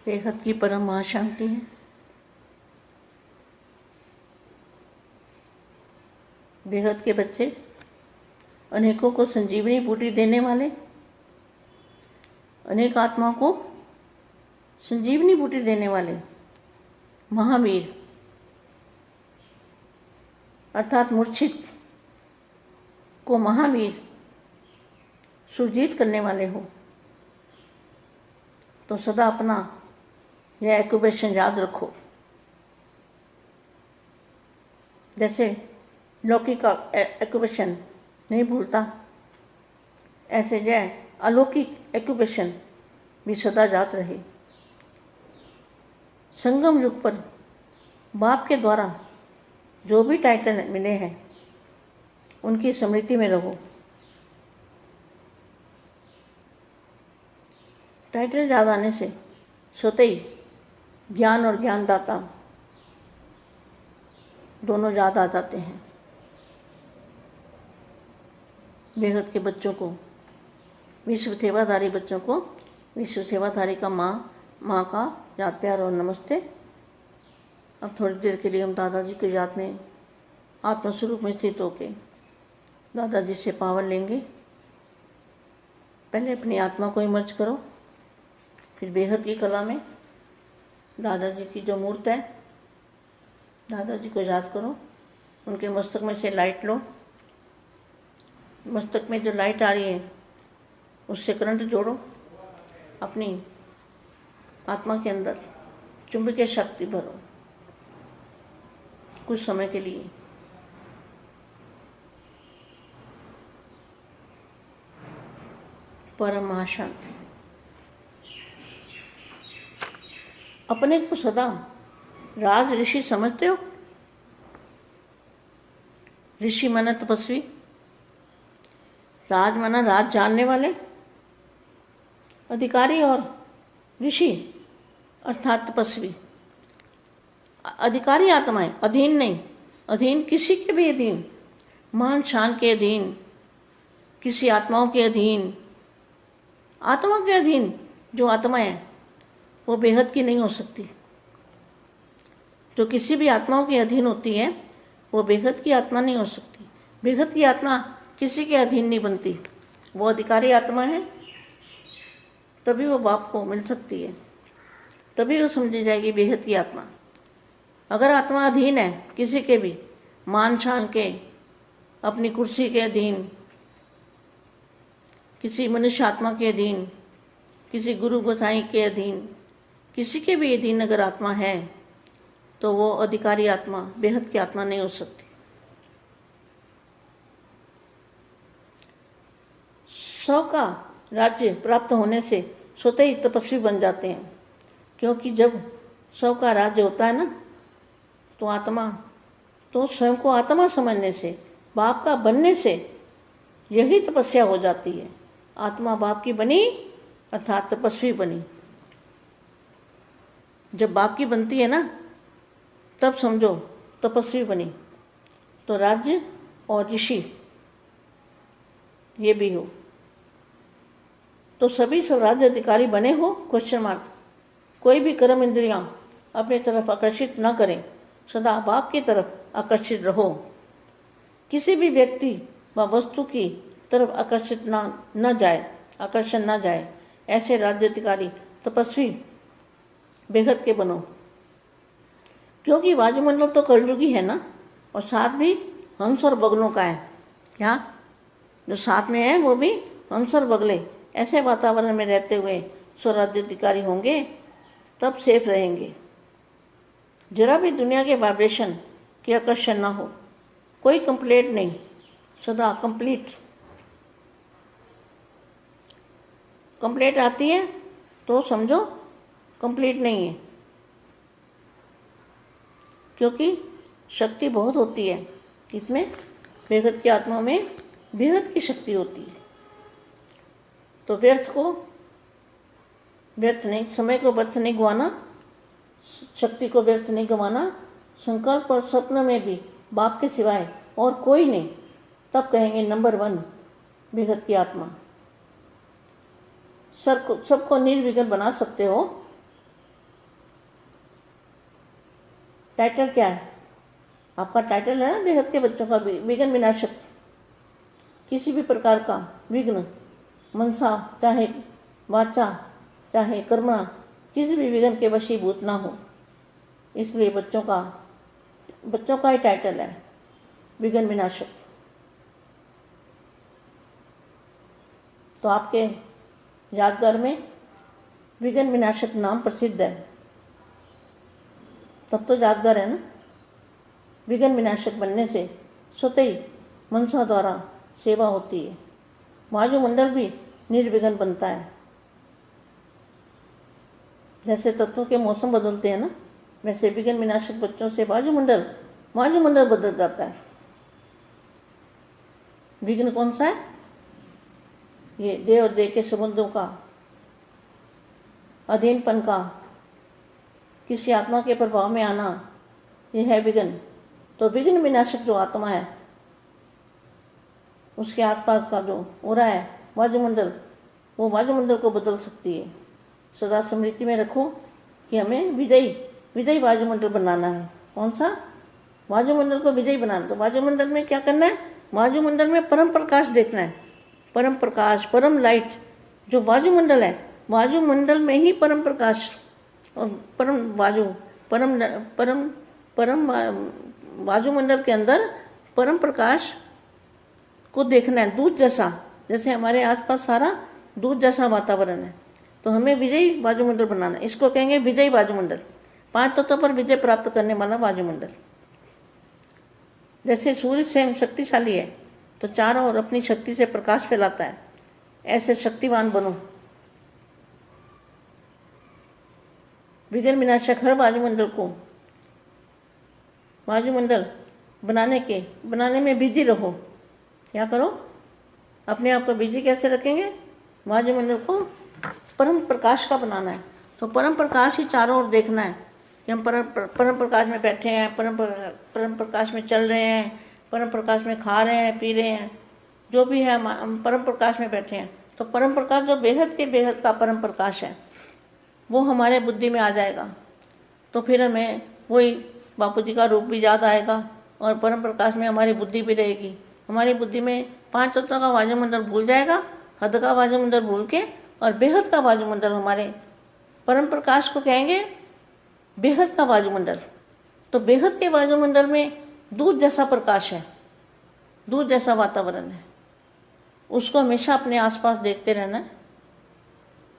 बेहद की परम महाशांति है। बेहद के बच्चे अनेकों को संजीवनी बूटी देने वाले, अनेक आत्माओं को संजीवनी बूटी देने वाले महावीर अर्थात मूर्छित को महावीर सुरजीत करने वाले हो तो सदा अपना यह एक्यूपेशन याद रखो। जैसे लौकिक एक्यूपेशन नहीं भूलता, ऐसे यह अलौकिक एक्यूपेशन भी सदा याद रहे। संगम युग पर बाप के द्वारा जो भी टाइटल मिले हैं उनकी स्मृति में रहो। टाइटल याद आने से स्वतः ही ज्ञान और ज्ञानदाता दोनों याद आ जाते हैं। बेहद के बच्चों को, विश्व सेवाधारी बच्चों को विश्व सेवाधारी का माँ का याद प्यार और नमस्ते। अब थोड़ी देर के लिए हम दादाजी की याद में आत्मस्वरूप में स्थित होकर दादाजी से पावर लेंगे। पहले अपनी आत्मा को इमर्ज करो, फिर बेहद की कला में दादाजी की जो मूर्त है, दादाजी को याद करो। उनके मस्तक में से लाइट लो। मस्तक में जो लाइट आ रही है उससे करंट जोड़ो। अपनी आत्मा के अंदर चुंबकीय शक्ति भरो कुछ समय के लिए। परम महाशांति। अपने को सदा राज ऋषि समझते हो? ऋषि माना तपस्वी, राज माना राज जानने वाले, अधिकारी और ऋषि अर्थात तपस्वी। अधिकारी आत्माएं, अधीन नहीं, अधीन किसी के भी अधीन, मान शान के अधीन, किसी आत्माओं के अधीन। आत्मा के अधीन जो आत्मा है वो बेहद की नहीं हो सकती। जो किसी भी आत्माओं के अधीन होती है वो बेहद की आत्मा नहीं हो सकती। बेहद की आत्मा किसी के अधीन नहीं बनती। वो अधिकारी आत्मा है, तभी वो बाप को मिल सकती है, तभी वो समझी जाएगी बेहद की आत्मा। अगर आत्मा अधीन है किसी के भी, मान शान के, अपनी कुर्सी के अधीन, किसी मनुष्य आत्मा के अधीन, किसी गुरु गोसाई के अधीन, किसी के भी अधीन अगर आत्मा है तो वो अधिकारी आत्मा, बेहद की आत्मा नहीं हो सकती। सौ का राज्य प्राप्त होने से स्वतः ही तपस्वी बन जाते हैं, क्योंकि जब सौ का राज्य होता है ना तो आत्मा, तो स्वयं को आत्मा समझने से, बाप का बनने से यही तपस्या हो जाती है। आत्मा बाप की बनी अर्थात तपस्वी बनी। जब बाप की बनती है ना तब समझो तपस्वी बनी। तो राज्य और ऋषि ये भी हो तो सभी स्वराज्य अधिकारी बने हो? Question mark. कोई भी कर्म इंद्रियां अपनी तरफ आकर्षित न करें, सदा बाप की तरफ आकर्षित रहो। किसी भी व्यक्ति व वस्तु की तरफ आकर्षित न जाए, आकर्षण न जाए। ऐसे राज्य अधिकारी तपस्वी बेहद के बनो, क्योंकि वायुमंडल तो कलयुगी है ना, और साथ भी हंस और बगलों का है। क्या जो साथ में है वो भी हंस और बगले। ऐसे वातावरण में रहते हुए स्वराज्य अधिकारी होंगे तब सेफ रहेंगे। जरा भी दुनिया के वाइब्रेशन की आकर्षण ना हो, कोई कंप्लेंट नहीं, सदा कंप्लीट। कंप्लेंट आती है तो समझो कंप्लीट नहीं है, क्योंकि शक्ति बहुत होती है इसमें। बेहद की आत्मा में बेहद की शक्ति होती है। तो व्यर्थ नहीं, समय को व्यर्थ नहीं गंवाना, शक्ति को व्यर्थ नहीं गंवाना। संकल्प और स्वप्न में भी बाप के सिवाय और कोई नहीं, तब कहेंगे नंबर 1 बेहद की आत्मा। सबको निर्विघ्न बना सकते हो टाइटल क्या है? आपका टाइटल है ना बेहद के बच्चों का, विघ्न विनाशक। किसी भी प्रकार का विघ्न, मनसा चाहे वाचा चाहे कर्मणा, किसी भी विघ्न के वशीभूत ना हो, इसलिए बच्चों का ही टाइटल है विघ्न विनाशक। तो आपके यादगार में विघ्न विनाशक नाम प्रसिद्ध है, तब तो यादगार है ना। विघ्न विनाशक बनने से स्वतः ही मनसा द्वारा सेवा होती है। वायुमंडल भी निर्विघ्न बनता है। जैसे तत्वों के मौसम बदलते हैं ना, वैसे विघ्न विनाशक बच्चों से वायुमंडल बदल जाता है। विघ्न कौन सा है? ये देह और देह के संबंधों का, अधीनपन का, किसी आत्मा के प्रभाव में आना, यह है विघ्न। तो विघ्न विनाशक जो आत्मा है, उसके आसपास का जो हो रहा है वायुमंडल, वो वायुमंडल को बदल सकती है। सदा स्मृति में रखो कि हमें विजयी वायुमंडल बनाना है। कौन सा? वायुमंडल को विजयी बनाना। तो वायुमंडल में क्या करना है? वायुमंडल में परम प्रकाश देखना है। परम प्रकाश, परम लाइट जो वायुमंडल है, वायुमंडल में ही परम प्रकाश और परम वायु, परम वायुमंडल के अंदर परम प्रकाश को देखना है। दूध जैसा, जैसे हमारे आसपास सारा दूध जैसा वातावरण है, तो हमें विजयी वायुमंडल बनाना है। इसको कहेंगे विजयी वायुमंडल। 5 तत्वों पर विजय प्राप्त करने वाला वायुमंडल। जैसे सूर्य स्वयं शक्तिशाली है, तो चारों ओर अपनी शक्ति से प्रकाश फैलाता है। ऐसे शक्तिवान बनो। विघ्न विनाशक हर वायुमंडल बनाने में बिजी रहो। क्या करो? अपने आप को बिजी कैसे रखेंगे? वायुमंडल को परम प्रकाश का बनाना है। तो परम प्रकाश ही चारों ओर देखना है कि हम परम प्रकाश में बैठे हैं, परम प्रकाश में चल रहे हैं, परम प्रकाश में खा रहे हैं, पी रहे हैं, जो भी है हम परम प्रकाश में बैठे हैं। तो परम प्रकाश जो बेहद का परम प्रकाश है, वो हमारे बुद्धि में आ जाएगा। तो फिर हमें वही बापू जी का रूप भी याद आएगा और परम प्रकाश में हमारी बुद्धि भी रहेगी। हमारी बुद्धि में 5 तत्वों का वायुमंडल भूल जाएगा, हद का वायुमंडल भूल के, और बेहद का वायुमंडल, हमारे परम प्रकाश को कहेंगे बेहद का वायुमंडल। तो बेहद के वायुमंडल में दूध जैसा प्रकाश है, दूध जैसा वातावरण है, उसको हमेशा अपने आसपास देखते रहना है।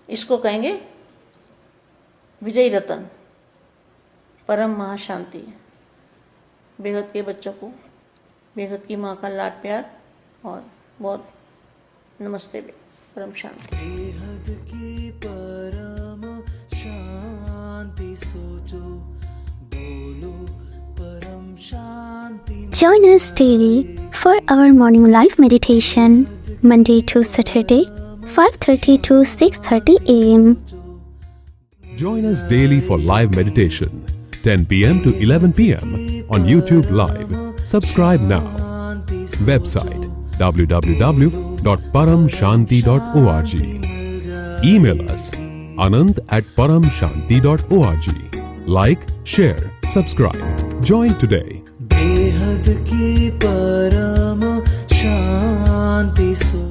इसको कहेंगे विजयी रतन, परम महाशांति है। बेहद के बच्चों को बेहद की माँ का लाड प्यार और बहुत नमस्ते। परम शांति। बेहद की परम शांति सोचो, बोलो परम शांति। Join us daily for our morning live meditation, Monday to Saturday, 5:30 to 6:30 a.m. Join us daily for live meditation, 10 p.m. to 11 p.m. on YouTube Live. Subscribe now. Website www.paramshanti.org. Email us anand@paramshanti.org. Like, share, subscribe. Join today. बेहद की परम शांति सो